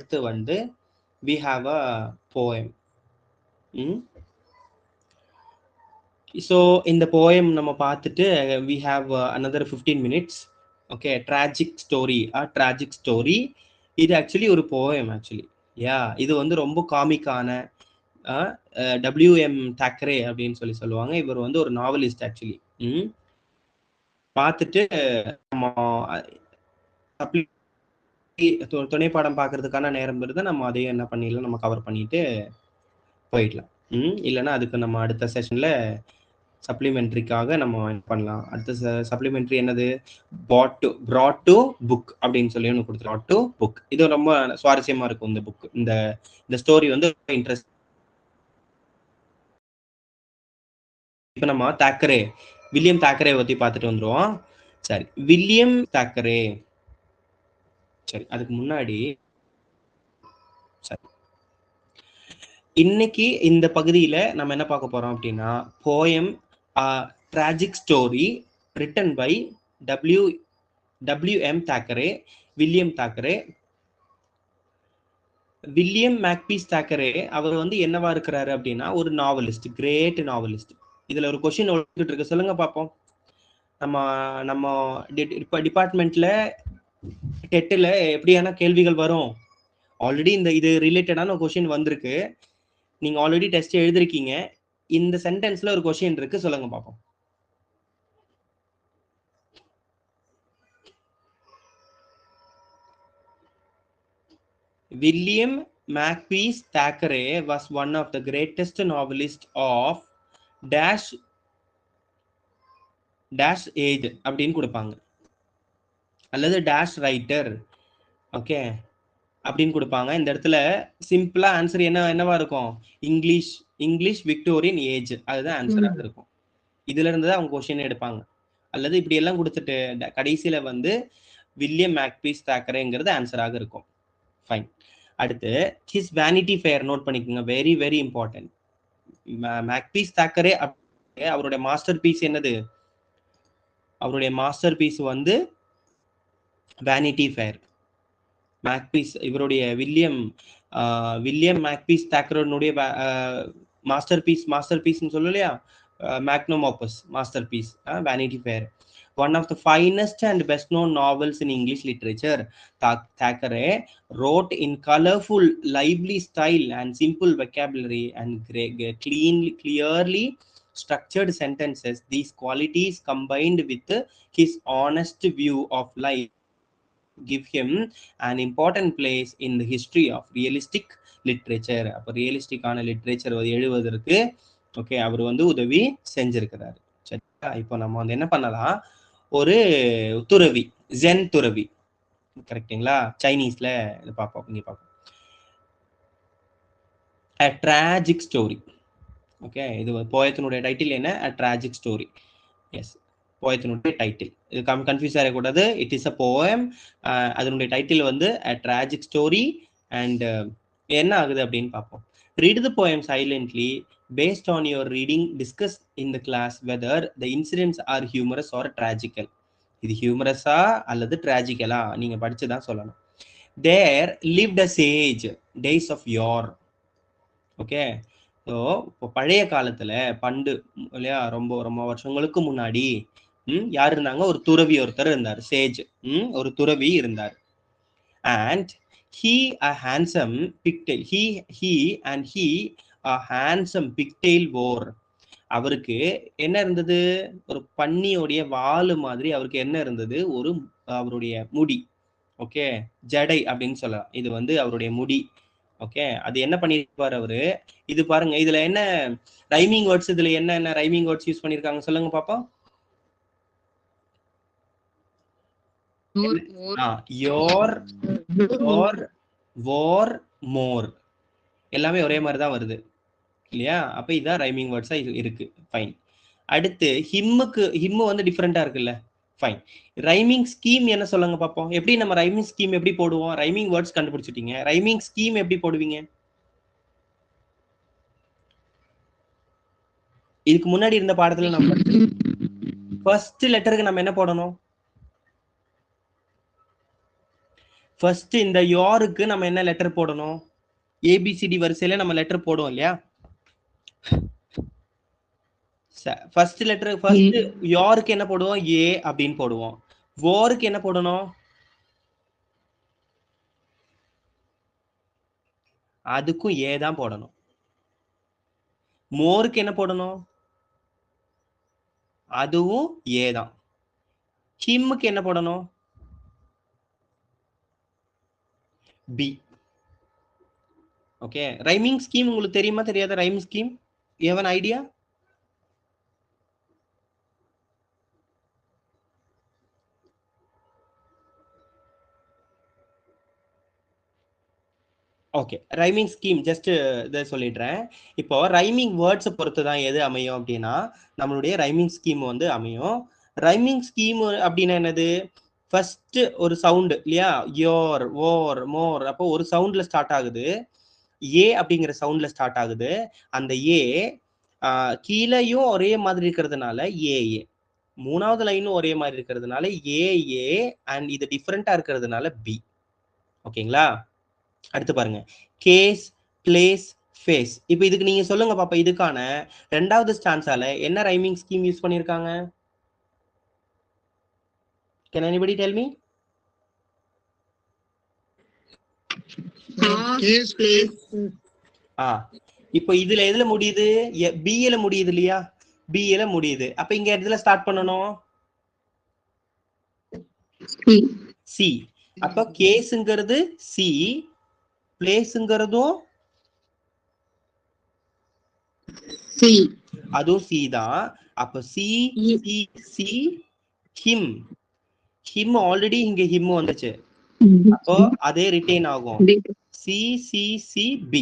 அடுத்து வந்து we have a poem. So in the poem நம்ம பார்த்துட்டு we have another 15 minutes. Okay, tragic story. A tragic story. இது actually ஒரு poem actually. இது வந்து ரொம்ப காமிக்கான WM தாக்கரே அப்படின்னு சொல்லுவாங்க. இவர் வந்து ஒரு நாவலிஸ்ட் ஆக்சுவலி. பார்த்துட்டு நம்ம துணை பாடம் பார்க்கறதுக்கான நேரம் இருந்தால் நம்ம அதையும் என்ன பண்ணிடலாம், நம்ம கவர் பண்ணிட்டு போயிடலாம். இல்லைன்னா அதுக்கு நம்ம அடுத்த செஷன்ல சப்ளிமெண்ட்ரிக்காக நம்ம பண்ணலாம். அடுத்த சப்ளிமெண்ட்ரி என்னது, brought to book அப்படின்னு சொல்லி ஒன்று கொடுத்துருவோம். brought to book. இது ரொம்ப சுவாரஸ்யமா இருக்கும். இந்த புக், இந்த ஸ்டோரி வந்து இன்ட்ரெஸ்ட். இப்போ நம்ம தாக்கரே, வில்லியம் தாக்கரே பத்தி பார்த்துட்டு வந்துருவோம். சரி, வில்லியம் தாக்கரே. சரி, அதுக்கு முன்னாடி சரி, இன்னைக்கு இந்த பகுதியில நம்ம என்ன பார்க்க போறோம் அப்படின்னா, poem tragic story written by WM Thackeray, William Thackeray. William Makepeace Thackeray அவர் வந்து என்னவா இருக்கிறாரு அப்படின்னா ஒரு நாவலிஸ்ட், கிரேட் நாவலிஸ்ட். இதுல ஒரு கொஸ்டின் இருக்கு, சொல்லுங்க பார்ப்போம். நம்ம டிபார்ட்மெண்ட்ல டெட்ல எப்படியான கேள்விகள் வரும்? ஆல்ரெடி இது ரிலேட்டடான கொஸ்டின் வந்திருக்கு. நீங்க ஆல்ரெடி டெஸ்ட் எழுதிருக்கீங்க. இந்த சென்டென்ஸ்ல ஒரு கொஸ்டின் இருக்கு, சொல்லுங்க பார்ப்போம். William Makepeace Thackeray was one of the greatest novelists of dash age அப்படின்னு கொடுப்பாங்க, அல்லது டேஷ் ரைட்டர். ஓகே, அப்படின்னு கொடுப்பாங்க. இந்த இடத்துல சிம்பிளா ஆன்சர் என்னவா இருக்கும்? இங்கிலீஷ் விக்டோரியன் ஏஜ், அதுதான் ஆன்சராக இருக்கும். இதுல இருந்து தான் அவங்க கொஸ்டின் எடுப்பாங்க. அல்லது இப்படி எல்லாம் கொடுத்துட்டு கடைசியில வந்து வில்லியம் மேக்பீஸ் தாக்கரேங்கிறது ஆன்சராக இருக்கும். ஃபைன். அடுத்து ஹிஸ் வேனிட்டி ஃபேர் நோட் பண்ணிக்கோங்க, very very important. Makepeace Thackeray அவருடைய மாஸ்டர் பீஸ் என்னது? அவருடைய மாஸ்டர் பீஸ் வந்து வேனிட்டி ஃபேர். மேக்பீஸ், இவருடைய வில்லியம் மேக்பீஸ் தாக்கரனுடைய மாஸ்டர் பீஸ்ன்னு சொல்லலையா, magnum opus masterpiece Vanity Fair. One of the finest and best known novels in English literature. Thackeray wrote in colorful, lively style and simple vocabulary and clearly structured sentences. These qualities combined with his honest view of life give him an important place in the history of realistic literature. அப்ப ரியலிஸ்டிக்கான literature எழுதுவதற்கு okay அவர் வந்து உதவி செஞ்சிருக்கிறாரு. சரியா? இப்போ நம்ம வந்து என்ன பண்ணலாம், ஒரு துறவி, ஜென் துறவி, கரெக்டுங்களா? சைனீஸ்ல இதை பார்ப்போம், இங்க பார்ப்போம். A tragic story. ஓகே, இது போயத்தினுடைய டைட்டில் என்ன? A tragic story. எஸ், போயத்தினுடைய டைட்டில். இது கன்ஃபியூஸ் ஆகக்கூடாது. It is a poem. அதனுடைய டைட்டில் வந்து A tragic story. அண்ட் என்ன ஆகுது அப்படின்னு பார்ப்போம். Read the poem silently. Based on your reading, discuss in the class whether the incidents are humorous or tragical. இது ஹியூமரஸா அல்லது டிராஜிக்கலா நீங்க படிச்சுதான் சொல்லணும். There lived a sage, days of yore. Okay, so இப்போ பழைய காலத்துல பண்டு இல்லையா, ரொம்ப ரொம்ப வருஷங்களுக்கு முன்னாடி யார் இருந்தாங்க? ஒரு துறவி ஒருத்தர் இருந்தார், சேஜ். ஒரு துறவி இருந்தார். And he a handsome pigtail, he a handsome pigtail wore. அவருக்கு என்ன இருந்தது? ஒரு பன்னியோடைய வாலு மாதிரி அவருக்கு என்ன இருந்தது? அவருடைய முடி. ஓகே, ஜடை அப்படின்னு சொல்லலாம். இது வந்து அவருடைய முடி. ஓகே, அது என்ன பண்ணிருப்பாரு அவரு? இது பாருங்க, இதுல என்ன ரைமிங் வேர்ட்ஸ், இதுல என்ன ரைமிங் வேர்ட்ஸ் யூஸ் பண்ணிருக்காங்க சொல்லுங்க பாப்போம். யோர், வோர், மோர் எல்லாமே ஒரே மாதிரி தான் வருது இல்லையா? அப்ப இதான் ரைமிங் வேர்ட்ஸா இருக்கு. ஃபைன். அடுத்து ஹிம்மு வந்து டிஃப்ரெண்டா இருக்குல்ல? ஃபைன். ரைமிங் ஸ்கீம் என்ன சொல்லுங்க பார்ப்போம். எப்படி நம்ம ரைமிங் ஸ்கீம் எப்படி போடுவோம்? ரைமிங் வேர்ட்ஸ் கண்டுபிடிச்சிட்டீங்க, ரைமிங் ஸ்கீம் எப்படி போடுவீங்க? இதுக்கு முன்னாடி இருந்த பாடத்துல நம்ம ஃபர்ஸ்ட் லெட்டருக்கு நம்ம என்ன போடணும்? ஃபர்ஸ்ட் இந்த யோருக்கு நம்ம என்ன லெட்டர் போடணும்? ஏபிசிடி வரிசையில நம்ம லெட்டர் போடுவோம் இல்லையா? ஃபர்ஸ்ட் லெட்டர் ஃபர்ஸ்ட் யோருக்கு என்ன போடுவோம்? ஏ அப்படின்னு போடுவோம். வோருக்கு என்ன போடணும்? அதுக்கும் ஏ தான் போடணும். மோருக்கு என்ன போடணும்? அதுவும் ஏ தான். ஹிம்முக்கு என்ன போடணும்? பி. ஓகே, ரைமிங் ஸ்கீம் உங்களுக்கு தெரியுமா தெரியாத? Rhyming scheme, you have an idea? Okay, rhyming scheme just இதை சொல்லிடுறேன். இப்போ ரைமிங் வேர்ட்ஸை பொறுத்து தான் எது அமையும் அப்படின்னா நம்மளுடைய ரைமிங் ஸ்கீம் வந்து அமையும். ரைமிங் ஸ்கீம் அப்படின்னா என்னது? ஃபர்ஸ்ட் ஒரு சவுண்டு இல்லையா? யோர், ஓர், மோர், அப்போ ஒரு சவுண்ட்ல ஸ்டார்ட் ஆகுது. ஏ அப்படிங்கிற சவுண்ட்ல ஸ்டார்ட் ஆகுது. அந்த ஏ கீழேயும் ஒரே மாதிரி இருக்கிறதுனால ஏ ஏ, மூணாவது லைனும் ஒரே மாதிரி இருக்கிறதுனால ஏ ஏ, அண்ட் இது டிஃப்ரெண்டா இருக்கிறதுனால பி. ஓகேங்களா? அடுத்து பாருங்க, கேஸ், பிளேஸ், ஃபேஸ். இப்போ இதுக்கு நீங்க சொல்லுங்க பாப்பா, இதுக்கான ரெண்டாவது ஸ்டான்ஸால என்ன ரைமிங் ஸ்கீம் யூஸ் பண்ணிருக்காங்க? Can anybody tell me? Case, place. இப்போ இதுல எதுல முடியுது? பில முடியுது இல்லையா? பில முடியுது. அப்ப இங்க எதுல ஸ்டார்ட் பண்ணணும்? சி. அப்ப கேஸ்ங்கிறது சி, பிளேஸ்ங்கிறதும் சி, அதுவும் சி தான். அப்ப C C C, him. Him already இங்க ஹிம் வந்துச்சு, அப்போ அதே ரிட்டைன் ஆகும். C C C B.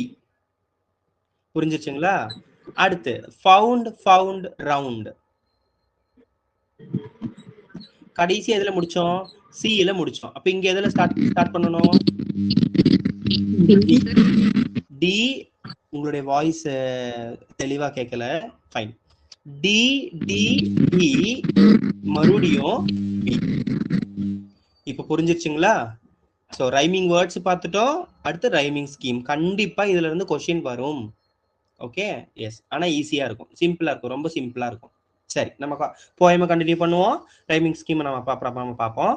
புரிஞ்சிருச்சுங்களா? அடுத்து ஃபவுண்ட், ஃபவுண்ட், ரவுண்ட். கடைசி எதுல முடிச்சோம்? சில முடிச்சோம். அப்ப இங்க எதுல ஸ்டார்ட் பண்ணணும்? டி. உங்களுடைய வாய்ஸ் தெளிவா கேட்கல. ஃபைன். டி டி டி, மறுபடியும் பி. இப்ப புரிஞ்சிருச்சுங்களா? ஸோ ரைமிங் வேர்ட்ஸ் பார்த்துட்டோம். அடுத்து ரைமிங் ஸ்கீம். கண்டிப்பா இதுல இருந்து கொஸ்டின் வரும். Okay, yes. ஆனா ஈஸியா இருக்கும், சிம்பிளா இருக்கும், ரொம்ப சிம்பிளா இருக்கும். சரி, நம்ம போயமை கண்டினியூ பண்ணுவோம். ரைமிங் ஸ்கீம் நம்ம பார்ப்போம்.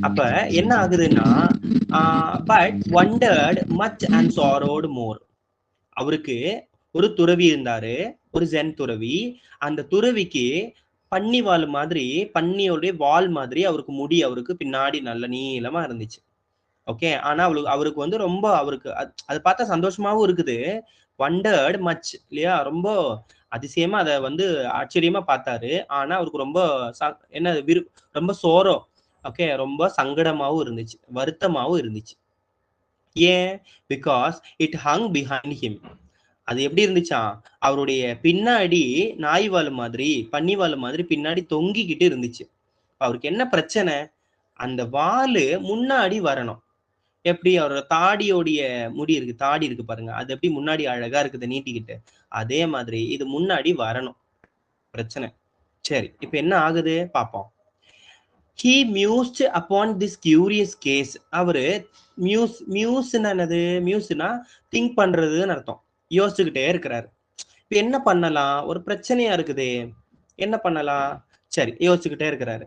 அப்ப என்ன ஆகுதுன்னா, but wondered much and sorrowed more. அவருக்கு ஒரு துறவி இருந்தாரு, ஒரு ஜென் துறவி. அந்த துறவிக்கு பன்னி வால் மாதிரி, பன்னியோடைய வால் மாதிரி அவருக்கு முடி, அவருக்கு பின்னாடி நல்ல நீளமா இருந்துச்சு. ஓகே, ஆனா அவருக்கு வந்து ரொம்ப, அவருக்கு அது பார்த்தா சந்தோஷமாவும் இருக்குது. wondered much இல்லையா? ரொம்ப அதிசயமா அதை வந்து ஆச்சரியமா பார்த்தாரு. ஆனா அவருக்கு ரொம்ப என்ன ரொம்ப சோரம். ஓகே, ரொம்ப சங்கடமாவும் இருந்துச்சு, வருத்தமாவும் இருந்துச்சு. ஏன்? Because it hung behind him. அது எப்படி இருந்துச்சா? அவருடைய பின்னாடி நாய்வால் மாதிரி, பன்னிவால் மாதிரி பின்னாடி தொங்கிக்கிட்டு இருந்துச்சு. அவருக்கு என்ன பிரச்சனை? அந்த வாலு முன்னாடி வரணும். எப்படி? அவரோட தாடியோடைய முடி இருக்கு, தாடி இருக்கு பாருங்க, அது எப்படி முன்னாடி அழகா இருக்குது நீட்டிக்கிட்டு, அதே மாதிரி இது முன்னாடி வரணும். பிரச்சனை. சரி, இப்ப என்ன ஆகுது பாப்போம். He mused upon this curious case. அவரு மியூஸ்னா என்னது? மியூஸ்னா திங்க் பண்றதுன்னு அர்த்தம். யோசிச்சுக்கிட்டே இருக்கிறாரு. இப்ப என்ன பண்ணலாம்? ஒரு பிரச்சனையா இருக்குது, என்ன பண்ணலாம்? சரி, யோசிச்சுக்கிட்டே இருக்கிறாரு.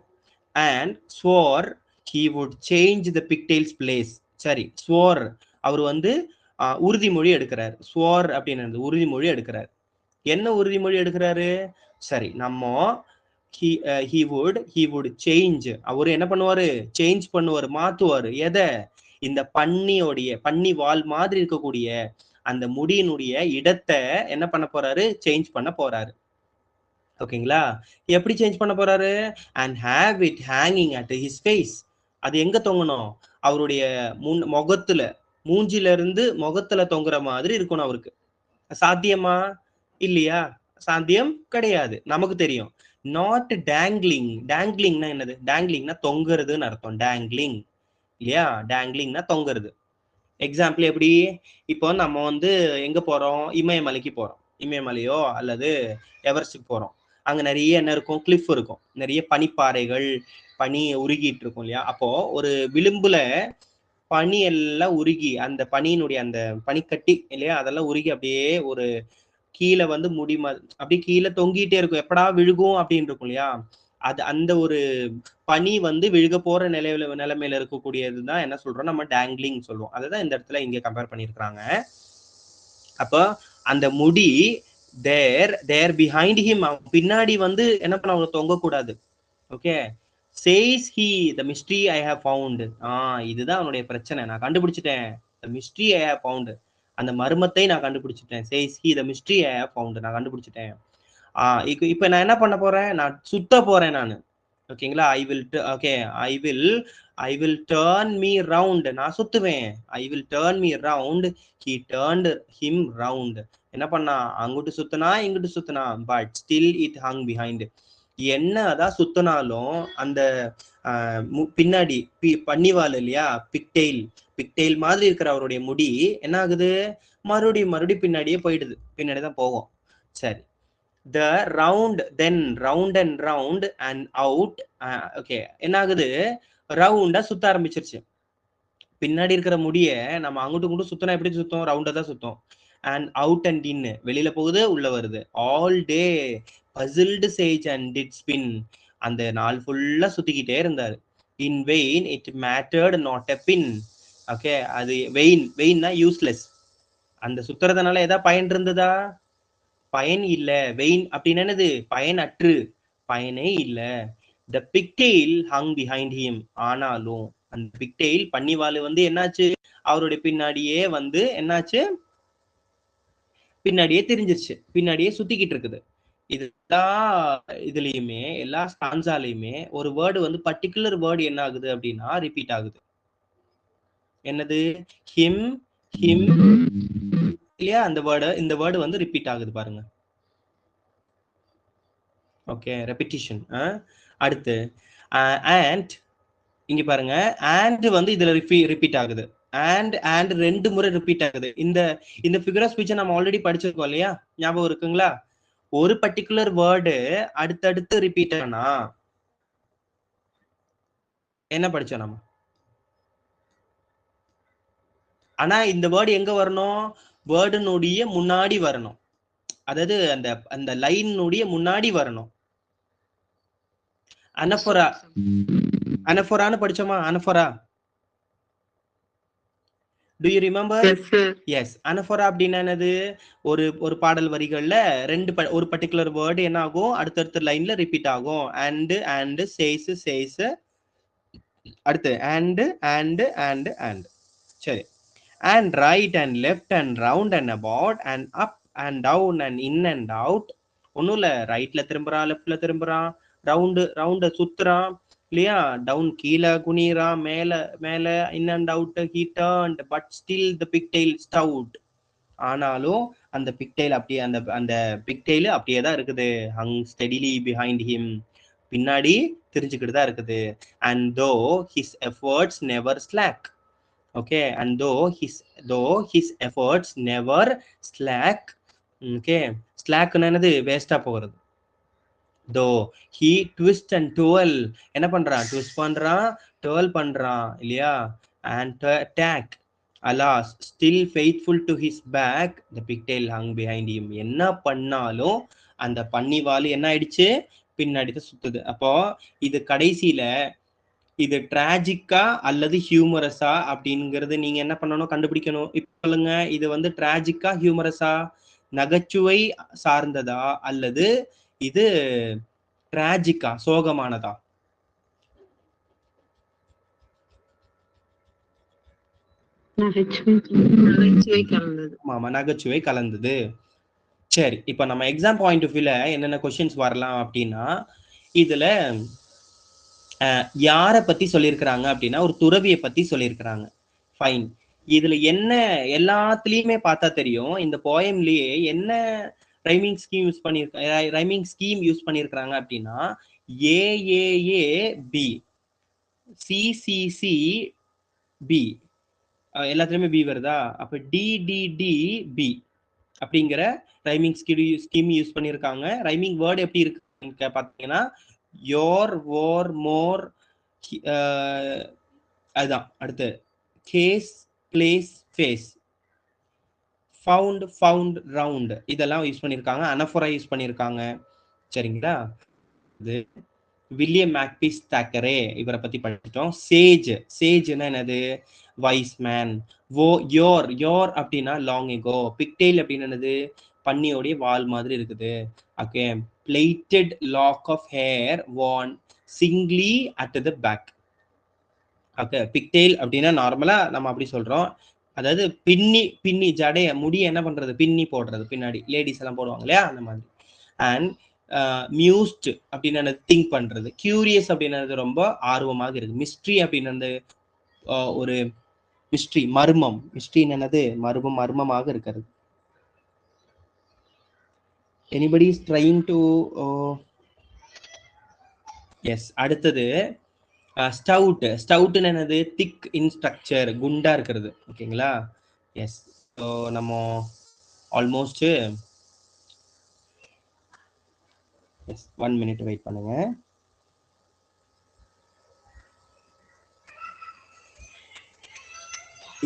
And swore he would change the pigtails place. சரி, swore, அவர் வந்து உறுதிமொழி எடுக்கிறார். swore அப்படின்னு உறுதிமொழி எடுக்கிறார். என்ன உறுதிமொழி எடுக்கிறாரு? சரி, நம்ம he would change. அவரு என்ன பண்ணுவாரு? சேஞ்ச் பண்ணுவாரு, மாத்துவாரு. எதை? இந்த பன்னி வால் மாதிரி இருக்கக்கூடிய அந்த முடியினுடைய இடத்தை என்ன பண்ண போறாரு? சேஞ்ச் பண்ண போறாரு. ஓகேங்களா? எப்படி சேஞ்ச் பண்ண போறாரு? and have it hanging at his face. அது எங்க தொங்கணும்? அவருடைய முகத்துல, மூஞ்சில இருந்து முகத்துல தொங்குற மாதிரி இருக்கணும் அவருக்கு. சாத்தியமா? இல்லையா? சாத்தியம் கிடையாது, நமக்கு தெரியும். நாட் டேங்க்லிங். டேங்க்லிங்னா என்னது? டேங்க்லிங்னா தொங்குறதுன்னு அர்த்தம். டேங்க்லிங் இல்லையா? டேங்க்லிங்னா தொங்குறது. எக்ஸாம்பிள் எப்படி? இப்போ நம்ம வந்து எங்க போறோம்? இமயமலைக்கு போறோம். இமயமலையோ அல்லது எவரெஸ்டுக்கு போறோம். அங்க நிறைய என்ன இருக்கும்? கிளிஃப் இருக்கும், நிறைய பனிப்பாறைகள், பனி உருகிட்டு இருக்கும் இல்லையா? அப்போ ஒரு விளிம்புல பனி எல்லாம் உருகி அந்த பனியினுடைய அந்த பனிக்கட்டி இல்லையா அதெல்லாம் உருகி அப்படியே ஒரு கீழே வந்து அப்படியே கீழே தொங்கிட்டே இருக்கும், எப்படா விழுகும் அப்படின்னு இருக்கும் இல்லையா. அது அந்த ஒரு பனி வந்து விழுக போற நிலைமையில இருக்கக்கூடியதுதான் என்ன சொல்றோம் நம்ம டேங்லிங் சொல்லுவோம். அதுதான் இந்த இடத்துல இங்க கம்பேர் பண்ணியிருக்கிறாங்க. அப்போ அந்த முடி தேர் பிஹைண்ட் ஹிம், பின்னாடி வந்து என்ன பண்ண அவங்க தொங்கக்கூடாது. Okay, says he the mystery I have found. இதுதான் அவனுடைய பிரச்சனை, நான் கண்டுபிடிச்சிட்டேன். The mystery I have found, அந்த மர்மத்தை நான் கண்டுபிடிச்சிட்டேன். Says he the mystery I have found, நான் கண்டுபிடிச்சிட்டேன். இப்போ நான் என்ன பண்ண போறேன், நான் சுத்த போறேன் நான். ஓகேங்களா, I will turn me round, நான் சுத்துவேன். I will turn me round, he turned him round. என்ன பண்ணா, அங்கிட்டு சுத்தினா இங்கிட்டு சுத்தினா, but still it hung behind. என்னதான் சுத்தினாலும் அந்த பின்னாடி பன்னிவால் இல்லையா, பிக்டெயில் மாதிரி இருக்கிற அவருடைய முடி என்ன ஆகுது, மறுபடியும் பின்னாடியே போயிடுது, பின்னாடிதான் போகும். சரி, the round then round and round and out. Okay, என்ன ஆகுது, ரவுண்டா சுத்த ஆரம்பிச்சிருச்சு. பின்னாடி இருக்கிற முடிய நம்ம அங்கிட்டு இங்கிட்டு சுத்தினா எப்படி சுத்தம், ரவுண்டா தான் சுத்தம். and out and in, வெளியில போகுது உள்ள வருது. all day puzzled sage and did spin, அந்த நாள் ஃபுல்லா சுத்திக்கிட்டே இருந்தாரு. in vain it mattered not a pin. Okay, அது வெயின்னா யூஸ்லெஸ். அந்த சுத்துறதுனால ஏதாவது பயன் இருந்ததா, பயன் இல்ல. வெயின் அப்படின்னு என்னது, பயனற்று, பயனே இல்ல. த பிக்டெயில் ஹங் பிஹைண்ட் ஹிம், ஆனாலும் அந்த பிக்டெயில் பன்னிவாலு வந்து என்னாச்சு, அவருடைய பின்னாடியே வந்து என்னாச்சு, பின்னாடியே தெரிஞ்சிருச்சு, பின்னாடியே சுத்திக்கிட்டு இருக்குது. இது இதுலயுமே எல்லா ஸ்டான்ஸாலையுமே ஒரு வேர்டு வந்து பர்டிகுலர் வேர்டு என்ன ஆகுது அப்படின்னா ரிப்பீட் ஆகுது. என்னது, ஹிம் ஹிம் இல்லையா, இந்த வேர்டு வந்து ரிப்பீட் ஆகுது பாருங்க. ஓகே, ரெபிட்டிஷன். அடுத்து அண்ட், இங்க பாருங்க, அண்ட் வந்து இதுல ரிப்பீட் ஆகுது. அண்ட் ரெண்டு முறை ரிப்பீட் ஆகுது. இந்த ஃபிகர் ஆஃப் ஸ்பீச்சை நம்ம ஆல்ரெடி படிச்சிருக்கோம் இல்லையா, ஞாபகம் இருக்குங்களா. ஒரு பர்டிகுலர் வேர்டு அடுத்தடுத்து ரிப்பீட் ஆனா என்ன படிச்சோம் நம்ம. ஆனா இந்த வேர்டு எங்க வரணும், வேர்டுனுடைய முன்னாடி வரணும், அதாவது அந்த லைனுடைய முன்னாடி வரணும். அனஃபோரான்னு படிச்சோமா, anaphora, do you remember? Yes, anaphora அப்படின்னா என்னது, ஒரு பாடல் வரிகள்ல ஒரு பர்டிகுலர் வேர்டு என்ன ஆகும், அடுத்தடுத்த லைன்ல ரிப்பீட் ஆகும். அண்ட் சேஸ், அடுத்து அண்ட். சரி, and right and left and round and about and up and down and in and out. ஒன்றும் இல்லை, ரைட்ல திரும்புறான், லெஃப்ட்ல திரும்புறான், ரவுண்ட சுத்துறான் இல்லையா, டவுன் கீழே குனிறான், மேல in and out. He turned but still the pigtail stout, ஆனாலும் அந்த பிக்டெயில் அப்படியே அந்த பிக்டெயில் அப்படியே தான் இருக்குது. ஹங் ஸ்டெடிலி பிஹைண்ட் ஹிம், பின்னாடி தெரிஞ்சுக்கிட்டு தான் இருக்குது. And though his efforts never slack. Okay, and though his efforts never slack. Okay, ஸ்லாக்னா என்னது, வேஸ்டா போகிறது. though he twist and twirl, என்ன பண்றான், ட்விஸ்ட் பண்றான், twirl பண்றான் இல்லையா, and tack, alas still faithful to his back, the pigtail hung behind him. என்ன பண்ணாலும் அந்த பன்னிவால் என்ன ஆயிடுச்சு, பின்னாடி தான் சுத்துது. அப்போ இது கடைசியில இது டிராஜிக்கா அல்லது ஹியூமரஸா அப்படிங்கிறது நீங்க என்ன பண்ணணும், கண்டுபிடிக்கணும். இப்ப சொல்லுங்க, இது வந்து டிராஜிக்கா ஹியூமரஸா, நகைச்சுவை சார்ந்ததா அல்லது இது டிராஜிக்கா சோகமானதா? நகைச்சுவை கலந்தது. சரி, இப்ப நம்ம எக்ஸாம் பாயிண்ட் ஆஃப் வியூல என்னென்ன கொஸ்டின்ஸ் வரலாம் அப்படின்னா, இதுல யாரை பத்தி சொல்லியிருக்கிறாங்க அப்படின்னா ஒரு துறவியை பத்தி சொல்லியிருக்கிறாங்க. ஃபைன், இதுல என்ன எல்லாத்துலயுமே பார்த்தா தெரியும், இந்த போயம்லயே என்ன ரைமிங் ஸ்கீம் யூஸ் பண்ணியிருக்கிறாங்க அப்படின்னா ஏஏஏபி, சிசிசி பி, எல்லாத்துலயுமே பி வருதா, அப்ப டிடிடிபி அப்படிங்கிற ரைமிங் ஸ்கீம் யூஸ் பண்ணியிருக்காங்க. ரைமிங் வேர்டு எப்படி இருக்கு பார்த்தீங்கன்னா யோர், ஓர், மோர், அதுதான். அடுத்து case, place, face. Found, found, round இதெல்லாம் யூஸ் பண்ணியிருக்காங்க. அனஃபோரா யூஸ் பண்ணியிருக்காங்க. சரிங்களா? இது வில்லியம் மேக்பீஸ் தாக்கரே இவரை பத்தி படிச்சிட்டோம். சேஜ், சேஜ்னா என்னது? Wise man. யோர் அப்படின்னா லாங் எகோ. பிக்டெயில் அப்படின்னு என்னது? பன்னியோடைய வால் மாதிரி இருக்குது. Okay. Plaited lock of hair worn singly at the back. Okay. Pigtail அப்படின்னா நார்மலா நம்ம அப்படி சொல்றோம். அதாவது பின்னி ஜடைய முடியை என்ன பண்றது? பின்னி போடுறது பின்னாடி லேடிஸ் எல்லாம் போடுவாங்க இல்லையா, அந்த மாதிரி. அண்ட் மியூஸ்ட் அப்படின்னு திங்க் பண்றது. கியூரியஸ் அப்படின்றது ரொம்ப ஆர்வமாக இருக்கு. மிஸ்ட்ரி அப்படின்றது ஒரு மிஸ்ட்ரி, மர்மம். மிஸ்ட்ரி என்னது? மர்மமாக இருக்கிறது. எனிபடி இஸ் ட்ரைங் டு எஸ். அடுத்தது ஸ்டவுட். ஸ்டவுட்னு என்னது? திக் இன் ஸ்ட்ரக்சர், குண்டா இருக்கிறது. ஓகேங்களா? எஸ். ஸோ நம்ம ஆல்மோஸ்ட் 1 minute வெயிட் பண்ணுங்க.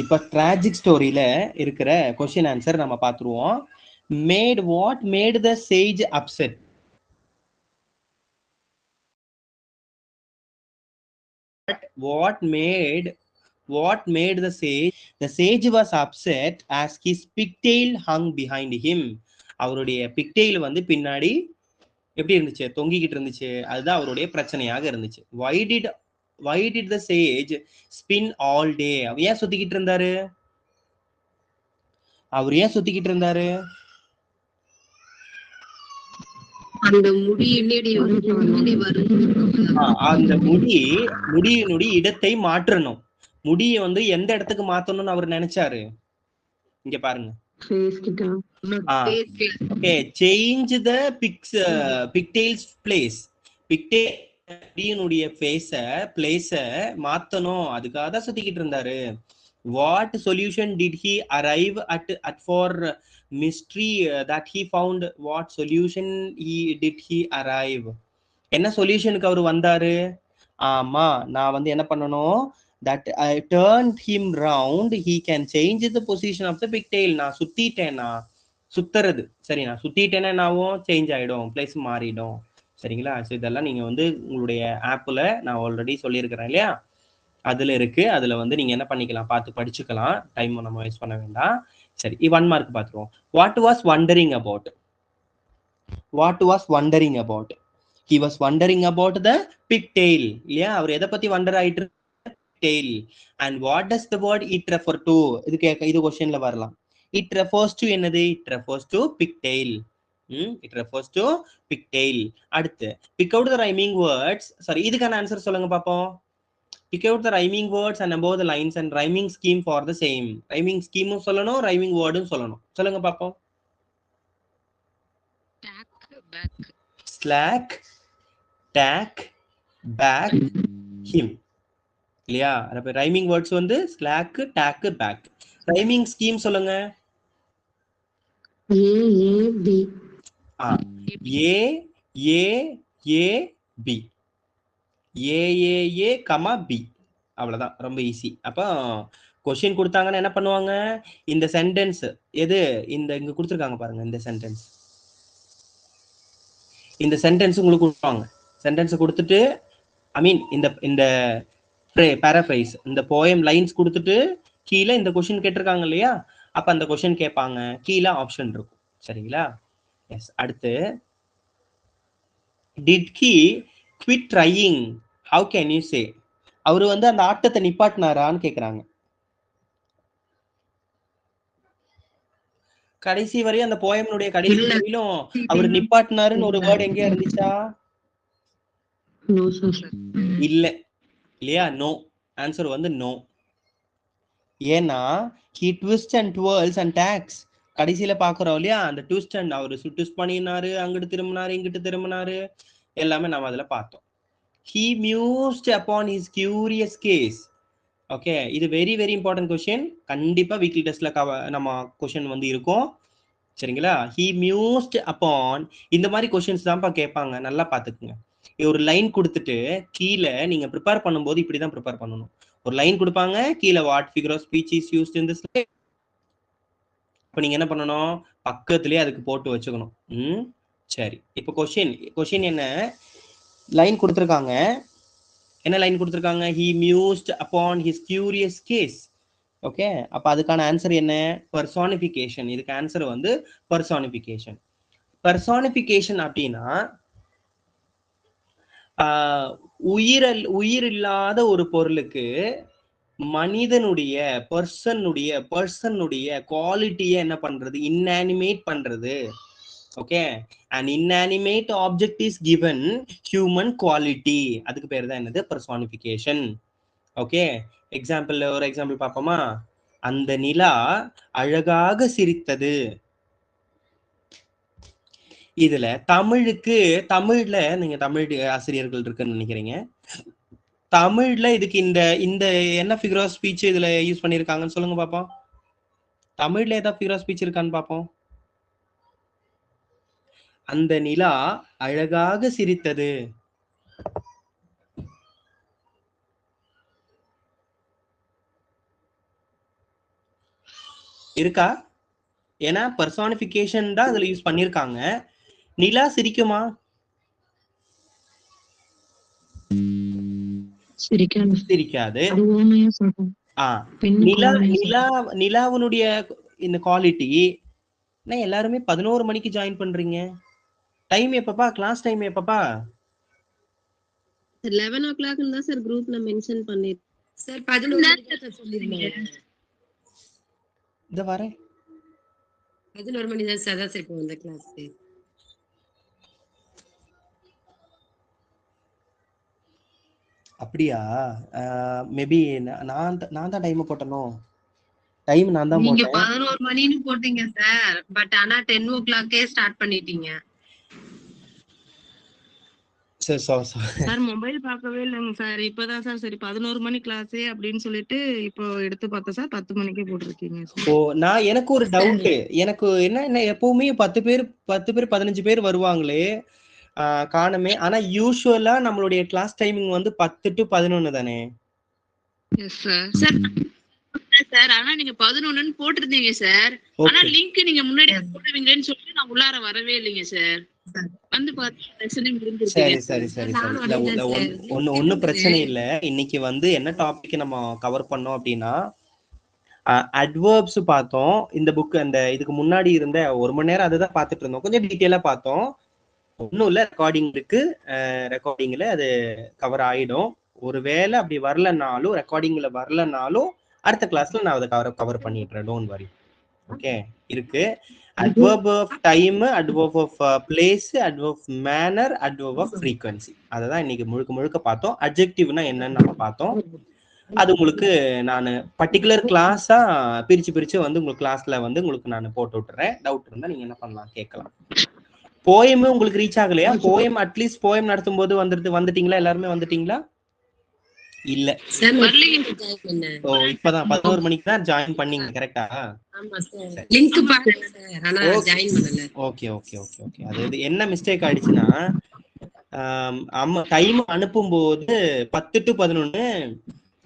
இப்ப ட்ராஜிக் ஸ்டோரியில இருக்கிற கொஸ்டின் ஆன்சர் நம்ம பார்த்துருவோம். What made the sage upset? What made the sage? The sage was upset as his pigtail hung behind him. அவருடைய பிக்டெயில் வந்து பின்னாடி எப்படி இருந்துச்சு? தொங்கிக்கிட்டு இருந்துச்சு. அதுதான் அவருடைய பிரச்சனையாக இருந்துச்சு. why did the sage spin all day? அவர் ஏன் சுத்திக்கிட்டு இருந்தாரு? அந்த முடியினுடைய இடத்தை மாற்றணும். முடியை வந்து எந்த இடத்துக்கு மாத்தணும்னு அவர் நினைச்சாரு? இங்க பாருங்க. Change the பிக்டெயில்ஸ் place. பிக்டெயிலுடைய பிளேஸ மாத்தணும். அதுக்காக தான் சுத்திக்கிட்டு இருந்தாரு. What solution did he arrive at for mystery that he found? What solution did he arrive? என்ன சொல்யூஷனுக்கு அவர் வந்தாரு? ஆமா, நான் வந்து என்ன பண்ணணும்? that I turned him round, he can change the position of the pigtail. நான் சுத்திட்டேனா, சுத்துறது சரி, நான் சுத்திட்டேன்னா என்னாவும்? சேஞ்ச் ஆயிடும், பிளேஸ் மாறிடும். சரிங்களா? ஸோ இதெல்லாம் நீங்க வந்து உங்களுடைய ஆப்ல நான் ஆல்ரெடி சொல்லியிருக்கிறேன் இல்லையா, அதுல இருக்கு. அதுல வந்து நீங்க என்ன பண்ணிக்கலாம், பார்த்து படிச்சுக்கலாம். டைம் நம்ம வேஸ்ட் பண்ண வேண்டாம். சரி, 1 mark பார்த்துருவோம். What was wondering about? He was wondering about the pigtail. இல்லையா? அவர் எதை பத்தி வண்டர் ஆயிட்டு? tail. And what does the word it refer to? இது क्वेश्चनல வரலாம். It refers to என்னது? It refers to pigtail. It refers to pigtail. அடுத்து pick out the rhyming words. Sorry, இதுக்கான answer சொல்லுங்க பாப்போம். Pick out the rhyming words and above the lines and rhyming scheme for the same. Rhyming scheme சொல்லணும், rhyming word சொல்லணும். சொல்லுங்க பாப்போம். Slack, tack, back, him. இல்லையா? அப்ப ரைமிங் வேர்ட்ஸ் வந்து slack, tack, back. Rhyming scheme சொல்லுங்க. A B, A comma B. அவ்வளவுதான், ரொம்ப ஈஸி. அப்போ கொஸ்டின் கொடுத்தாங்கன்னா என்ன பண்ணுவாங்க? இந்த சென்டென்ஸ் எது? இங்க கொடுத்துருக்காங்க பாருங்க, இந்த சென்டென்ஸ் உங்களுக்கு கொடுப்பாங்க. சென்டென்ஸ் கொடுத்துட்டு ஐ மீன் இந்த பேராஃப்ரைஸ், இந்த போயம் லைன்ஸ் கொடுத்துட்டு கீழே இந்த கொஸ்டின் கேட்டிருக்காங்க இல்லையா, அப்ப அந்த கொஸ்டின் கேட்பாங்க. கீழே ஆப்ஷன் இருக்கும். சரிங்களா? எஸ். அடுத்து did he quit trying? How can you say? அவரு வந்து அந்த ஆட்டத்தை நிப்பாட்டினாரான்னு கேக்குறாங்க. கடைசி வரையும் அந்த போயம்னுடைய கடைசி வரையிலும் அவர் நிப்பாட்டினாருன்னு ஒரு வேர்ட் எங்கேயா இருந்துச்சா? இல்ல இல்லையா? நோ. ஆன்சர் வந்து நோ. ஏன்னா he twists and twirls and tacks. கடைசியில பாக்குறோம் இல்லையா, அந்த ட்விஸ்ட் அண்ட் அவரு ட்விஸ்ட் பண்ணினாரு, அங்கிட்டு திரும்பினாரு, இங்கிட்டு திரும்பினாரு, எல்லாமே நம்ம அதுல பார்த்தோம். he mused upon his curious case. Okay, இது வெரி வெரி இம்பார்ட்டன்ட் கொஸ்டின். கண்டிப்பா வீக்லி டெஸ்ட்ல நம்ம கொஸ்டின் வந்து இருக்கும். சரிங்களா? he mused upon, இந்த மாதிரி கொஸ்டின்ஸ் தான்ப்பா கேட்பாங்க. நல்லா பாத்துக்குங்க. ஒரு லைன் கொடுத்துட்டு கீழே நீங்க ப்ரிப்பேர் பண்ணும்போது இப்படிதான் ப்ரிப்பேர் பண்ணணும். ஒரு லைன் கொடுப்பாங்க, கீழே what figure of speech is used in this. இப்போ நீங்க என்ன பண்ணணும், பக்கத்துலயே அதுக்கு போட்டு வச்சுக்கணும். சரி, இப்போ கொஸ்டின் என்ன லைன் கொடுத்துருக்காங்க, என்ன லைன் கொடுத்துருக்காங்க, he mused upon his curious case. Okay, அப்ப அதுக்கான ஆன்சர் என்ன, பர்சானிஃபிகேஷன். இதுக்கு ஆன்சர் வந்து பர்சானிஃபிகேஷன். பர்சானிஃபிகேஷன் அப்படின்னா உயிர் இல்லாத ஒரு பொருளுக்கு மனிதனுடைய பர்சனுடைய குவாலிட்டியை என்ன பண்றது, இன்ஆனிமேட் பண்றது. Okay, an inanimate object is given human quality. அதுக்கு பேர் தான் என்னது, personification. ஓகே, ஒரு எக்ஸாம்பிள் பார்ப்போமா, அந்த நிலா அழகாக சிரித்தது. இதுல தமிழ்ல நீங்க தமிழ் ஆசிரியர்கள் இருக்குன்னு நினைக்கிறீங்க, தமிழ்ல இதுக்கு இந்த என்ன ஃபிகர் ஆஃப் ஸ்பீச் இதுல யூஸ் பண்ணிருக்காங்கன்னு சொல்லுங்க பாப்போம். தமிழ்ல ஏதாவது ஃபிகர் ஆஃப் ஸ்பீச் இருக்கான்னு பாப்போம். அந்த நிலா அழகாக சிரித்தது. இருக்கா? ஏன்னா பர்சானிஃபிகேஷன் தான் அதுல யூஸ் பண்ணிருக்காங்க. நிலா சிரிக்குமா? சிரிக்காது. நிலாவுடைய இந்த குவாலிட்டி. எல்லாருமே 11 மணிக்கு ஜாயின் பண்றீங்க. டைம் எப்பப்பா, கிளாஸ் டைம் எப்பப்பா? 11 o'clock தான் சார் குரூப்ல மென்ஷன் பண்ணிருக்கேன் சார். 11 சொல்லிருக்கீங்க. இத வரேன். 11 மணி தான் சார். அதான் இப்போ வந்த கிளாஸ். அப்படியா? மேபி நான் தான் டைம் போட்டனோ. டைம் நான் தான் போட்டேன். நீங்க 11 மணின்னு போட்டீங்க சார். பட் ஆனா 10 o'clock ஸ்டார்ட் பண்ணிட்டீங்க சார். மொபைல் பார்க்கவே இல்லைங்க சார். இப்பதான் சார் சரி 11 மணி கிளாஸ் அப்படின்னு சொல்லிட்டு இப்போ எடுத்து பார்த்தா சார் 10 மணிக்கே போட்டிருக்கீங்க. ஓ, எனக்கு ஒரு டவுட். எனக்கு என்ன எப்பவுமே 10 பேர் 15 பேர் வருவாங்களே, காணுமே. ஆனா யூசுவலா நம்மளுடைய கிளாஸ் டைமிங் வந்து 10 to 11 தானே? Yes sir. சார் ஆனா நீங்க 11ன்னு போட்டிருந்தீங்க சார். ஆனா லிங்க் நீங்க முன்னாடி போடுவீங்கன்னு சொல்லிட்டு நான் உள்ளார வரவே இல்லைங்க சார். வந்து ஒன்னும் பிரச்சனை இல்ல. இன்னைக்கு வந்து என்ன டாபிக் நம்ம கவர் பண்ணோம் அப்படின்னா, அட்வர்ப்ஸ் பார்த்தோம். இந்த புக் அந்த இதுக்கு முன்னாடி இருந்த 1 மணி நேரம் அதுதான் பார்த்துட்டு இருந்தோம். கொஞ்சம் டீட்டெயிலா பார்த்தோம். ஒன்னும் இல்ல, ரெக்கார்டிங் இருக்கு. ரெக்கார்டிங்ல அது கவர் ஆயிடும். ஒருவேளை அப்படி வரலனாலும், ரெக்கார்டிங்ல வரலனாலும் அடுத்த கிளாஸ்ல நான் அதை கவர் பண்ணிடுறேன். Don't worry. ஓகே, இருக்கு. adverb of time, adverb of place, adverb of manner, adverb of frequency. அததான் இன்னைக்கு முழுக்க பார்த்தோம். adjectiveனா என்னன்னு நம்ம பார்த்தோம். அது உங்களுக்கு நான் பர்டிகுலர் கிளாஸா பிரிச்சு வந்து உங்களுக்கு கிளாஸ்ல வந்து உங்களுக்கு நான் போட்டு விட்டுறேன். டவுட் இருந்தா நீங்க என்ன பண்ணலாம், கேட்கலாம். போயம் உங்களுக்கு ரீச் ஆகலையா? போயம் அட்லீஸ்ட் போயம் நடத்தும் போது வந்துட்டீங்களா? எல்லாருமே வந்துட்டீங்களா? இல்ல சார். ஓ, இப்பதான் 11 மணிக்கு தான் ஜாயின் பண்ணீங்க, கரெக்ட்டா? ஆமா சார். லிங்க் பாருங்க சார். ஆனா ஜாயின் பண்ணல. ஓகே. அது என்ன மிஸ்டேக் ஆயிடுச்சுன்னா, டைம் அனுப்பும்போது 10 to 11,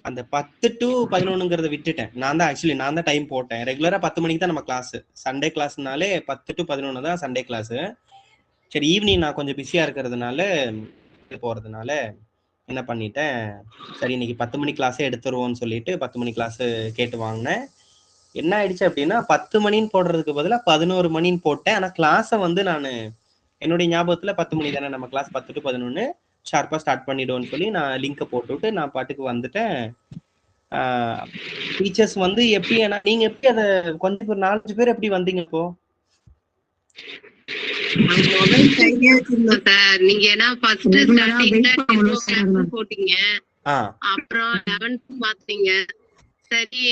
அந்த 10 to 11ங்கறத விட்டுட்டேன். நான் தான் டைம் போட்டேன். ரெகுலரா 10 மணிக்கு தான் நம்ம கிளாஸ். சண்டே கிளாஸ்னாலே 10 to 11 தான் சண்டே கிளாஸ். சரி, ஈவினிங் நான் கொஞ்சம் பிஸியா இருக்கிறதுனால போறதுனால என்ன பண்ணிட்டேன், சரி இன்னைக்கு 10 மணி கிளாஸே எடுத்துருவோம்னு சொல்லிட்டு 10 மணி கிளாஸ் கேட்டு வாங்கினேன். என்ன ஆயிடுச்சு அப்படின்னா, 10 மணின்னு போடுறதுக்கு பதிலாக 11 மணின்னு போட்டேன். ஆனா கிளாஸை வந்து நான் என்னுடைய ஞாபகத்துல 10 மணி தானே நம்ம கிளாஸ், 10 to 11 ஷார்ப்பா ஸ்டார்ட் பண்ணிடுவோம்னு சொல்லி நான் லிங்கை போட்டு விட்டு நான் பாட்டுக்கு வந்துட்டேன். டீச்சர்ஸ் வந்து எப்படி, நீங்க எப்படி அதை கொஞ்சம் பேர் 4-5 பேர் எப்படி வந்தீங்க இப்போ? நீங்க ஏன்னா ஃபர்ஸ்ட் ஸ்டார்டிங்ல 10 o'clock போட்டீங்க. அப்புறம் 11 மாத்தீங்க. சரி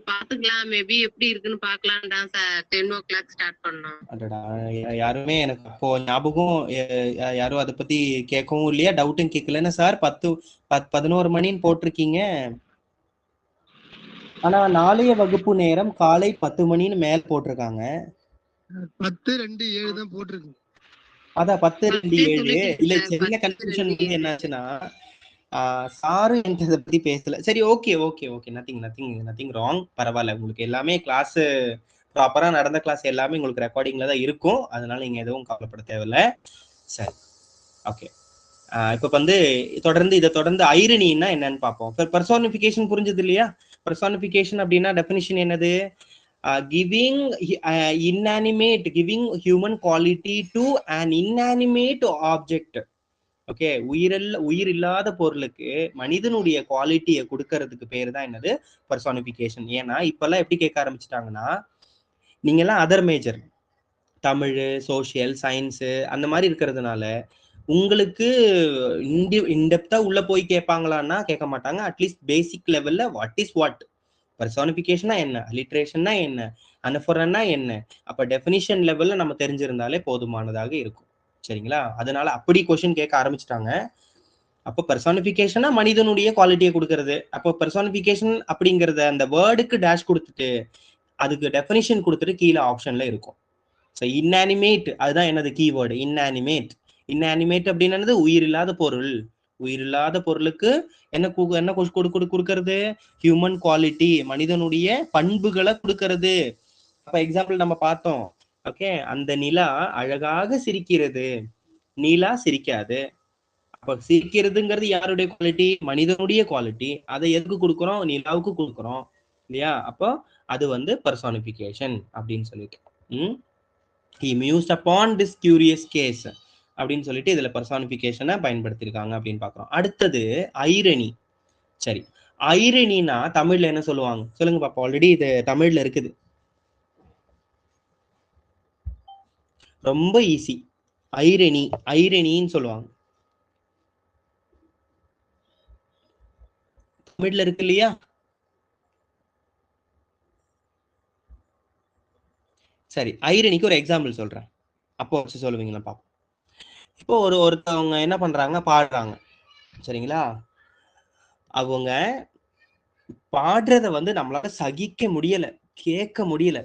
பாத்துக்கலாம், மேபி எப்படி இருக்குன்னு பாக்கலாம் தான் சார் 10 o'clock ஸ்டார்ட் பண்ணோம். அடடா, யாருமே எனக்கு அப்போ ஞாபகம் யாரும் அதை பத்தி கேட்கவும் இல்லையா, டவுட்டும் கேட்கலன்னா சார் 11 மணின்னு போட்டிருக்கீங்க. ஆனா நாளைய வகுப்பு நேரம் காலை 10 மணின்னு மேல போட்டிருக்காங்க. 10:02:07 தான் போட்டிருக்கு. அதான் 10:02:07. இல்ல, சின்ன கன்ஃபியூஷன் வந்து என்னாச்சுன்னா, சாரு என்கிட்ட இதை பத்தி பேசல. சரி, okay okay okay, nothing wrong. பரவாயில்ல, உங்களுக்கு எல்லாமே கிளாஸ் ப்ராப்பரா நடந்த கிளாஸ் எல்லாமே உங்களுக்கு ரெக்கார்டிங்ல தான் இருக்கும், அதனால நீங்க எதுவும் கவலைப்பட தேவையில்ல. சரி, ஓகே. இப்போ வந்து இதை தொடர்ந்து ஐரனின்னா என்னன்னு பார்ப்போம். பர்சானிஃபிகேஷன் புரிஞ்சது இல்லையா? பர்சானிஃபிகேஷன் அப்படின்னா டெஃபினிஷன் என்னது? Giving human quality to an inanimate object. Okay, உயிர் இல்லாத பொருளுக்கு மனிதனுடைய குவாலிட்டியை கொடுக்கறதுக்கு பேர் தான் என்னது? பர்சானிஃபிகேஷன். ஏன்னா இப்பெல்லாம் எப்படி கேட்க ஆரம்பிச்சிட்டாங்கன்னா, நீங்கெல்லாம் other major, Tamil, social, science அந்த மாதிரி இருக்கிறதுனால உங்களுக்கு இன்டெப்தா உள்ள போய் கேட்பாங்களான்னா கேட்க மாட்டாங்க. அட்லீஸ்ட் பேசிக் லெவல்ல வாட் இஸ் வாட், பர்சானிஃபிகேஷனா என்ன, அலிட்ரேஷன்னா என்ன, அனஃபரன்னா என்ன, அப்ப டெஃபினிஷன் லெவல்ல நம்ம தெரிஞ்சிருந்தாலே போதுமானதாக இருக்கும். சரிங்களா? அதனால அப்படி கொஸ்டின் கேட்க ஆரம்பிச்சிட்டாங்க. அப்போ பர்சானிஃபிகேஷனா மனிதனுடைய குவாலிட்டியை கொடுக்கறது. அப்போ பர்சானிஃபிகேஷன் அப்படிங்கறத அந்த வேர்டுக்கு டேஷ் கொடுத்துட்டு அதுக்கு டெஃபினிஷன் கொடுத்துட்டு கீழே ஆப்ஷன்ல இருக்கும். ஸோ இன்ஆனிமேட், அதுதான் என்னது கீவேர்டு, இன்ஆனிமேட். இன்ஆனிமேட் அப்படின்னு உயிர் இல்லாத பொருள். உயிர் இல்லாத பொருளுக்கு என்ன கொடுக்கறது? ஹியூமன் குவாலிட்டி, மனிதனுடைய பண்புகளை கொடுக்கறது. அப்ப எக்ஸாம்பிள் நம்ம பார்த்தோம். ஓகே, அந்த நிலா அழகாக சிரிக்கிறது, நீலா சிரிக்காது. அப்ப சிரிக்கிறதுங்கிறது யாருடைய குவாலிட்டி? மனிதனுடைய குவாலிட்டி. அதை எதுக்கு கொடுக்குறோம்? நிலாவுக்கு கொடுக்குறோம் இல்லையா? அப்போ அது வந்து பர்சானிஃபிகேஷன் அப்படின்னு சொல்லிட்டு he mused upon this curious case அப்படின்னு சொல்லிட்டு இதுல பர்சானிஃபிகேஷனை பயன்படுத்தியிருக்காங்க அப்படின்னு பாக்குறோம். அடுத்தது ஐரணி. சரி, ஐரணினா தமிழ்ல என்ன சொல்லுவாங்க சொல்லுங்க பாப்பா. ஆல்ரெடி இது தமிழ்ல இருக்குது, ரொம்ப ஈஸி. ஐரணின்னு சொல்லுவாங்க, தமிழ்ல இருக்கு இல்லையா? சரி, ஐரணிக்கு ஒரு எக்ஸாம்பிள் சொல்றேன், அப்போ வச்சு சொல்லுவீங்களா பாப்போம். இப்போ ஒருத்தவங்க என்ன பண்றாங்க, பாடுறாங்க. சரிங்களா? அவங்க பாடுறத வந்து நம்மளால சகிக்க முடியல, கேட்க முடியல.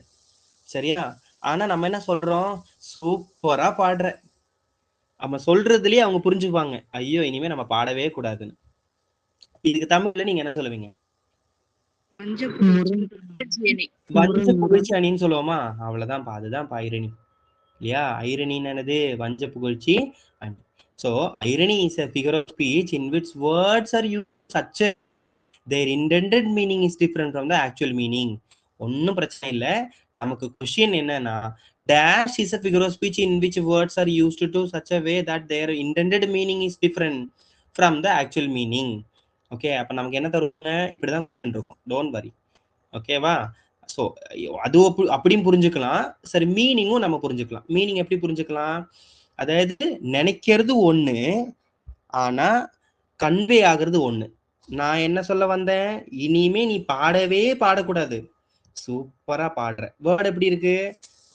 சரியா? ஆனா நம்ம என்ன சொல்றோம்? சூப்பரா பாடுற. நம்ம சொல்றதுலயே அவங்க புரிஞ்சுக்குவாங்க, ஐயோ இனிமே நம்ம பாடவே கூடாதுன்னு. இதுக்கு தமிழ்ல நீங்க என்ன சொல்லுவீங்க? வஞ்ச புகழ்ச்சி அணின்னு சொல்லுவோமா? அவ்வளவுதான், அதுதான் ஐரணி இல்லையா? ஐரணின்னு வஞ்ச புகழ்ச்சி அணி. So irony is a figure of speech in which words are used such a their intended meaning is different from the actual meaning. ஒன்னும் பிரச்சனை இல்ல. நமக்கு கொஸ்டின் என்னன்னா, dash is a figure of speech in which words are used to such a way that their intended meaning is different from the actual meaning. Okay, அப்ப நமக்கு என்ன தருவாங்க? இப்படிதான் இருக்கும், டோன்ட் வரி. ஓகேவா? ஸோ அது அப்படியும் புரிஞ்சுக்கலாம். சரி, மீனிங்கும் நம்ம புரிஞ்சுக்கலாம். மீனிங் எப்படி புரிஞ்சுக்கலாம்? அதாவது நினைக்கிறது ஒண்ணு, ஆனா கன்வே ஆகுறது ஒண்ணு. நான் என்ன சொல்ல வந்தேன்? இனிமே நீ பாடவே பாடக்கூடாது, சூப்பரா பாடுற. வேர்ட் எப்படி இருக்கு?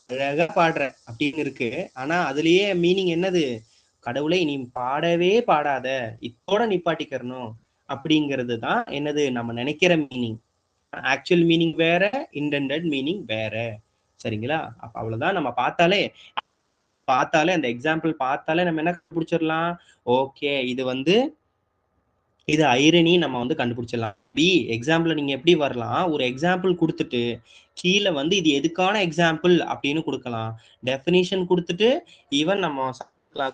அழகா பாடுற அப்படின்னு இருக்கு. ஆனா அதுலயே மீனிங் என்னது? கடவுளை நீ பாடவே பாடாத, இதோட நிப்பாட்டிக்கிறணும் அப்படிங்கிறது தான் என்னது? நம்ம நினைக்கிற மீனிங். ஆக்சுவல் மீனிங் வேற, இன்டெண்டட் மீனிங் வேற. சரிங்களா? அப்ப அவ்வளவுதான். நம்ம பார்த்தாலே அந்த எக்ஸாம்பிள் பார்த்தாலே நம்ம என்ன கண்டுபிடிச்சிடலாம்? ஓகே, இது ஐரணி நம்ம வந்து கண்டுபிடிச்சிடலாம். எக்ஸாம்பிள் நீங்க எப்படி வரலாம்? ஒரு எக்ஸாம்பிள் கொடுத்துட்டு கீழே இது எதுக்கான எக்ஸாம்பிள் அப்படின்னு கொடுக்கலாம். டெஃபினிஷன் கொடுத்துட்டு ஈவன் நம்ம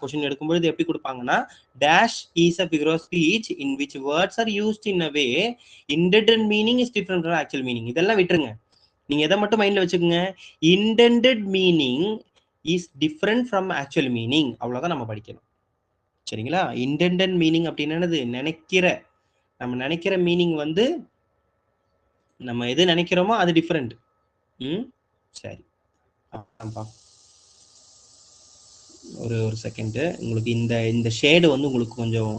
கொஸ்டின் எடுக்கும்போது எப்படி கொடுப்பாங்கன்னா, dash is a figure of speech in which words are used in a way intended meaning is different from actual meaning. இதெல்லாம் விட்டுருங்க, நீங்க எதை மட்டும் மைண்ட்ல வச்சுக்கோங்க, intended meaning is different from actual meaning. அவ்வளவுதான் நம்ம படிக்கணும். சரிங்களா? intended meaning அப்படின்னு என்னது? நம்ம நினைக்கிற மீனிங் நம்ம எது நினைக்கிறோமோ அது டிஃபரெண்ட். சரி, ஒரு செகண்ட். உங்களுக்கு இந்த ஷேடு உங்களுக்கு கொஞ்சம்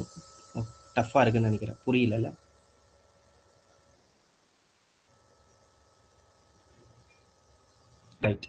டஃப்பா இருக்குன்னு நினைக்கிறேன், புரியல. ரைட்,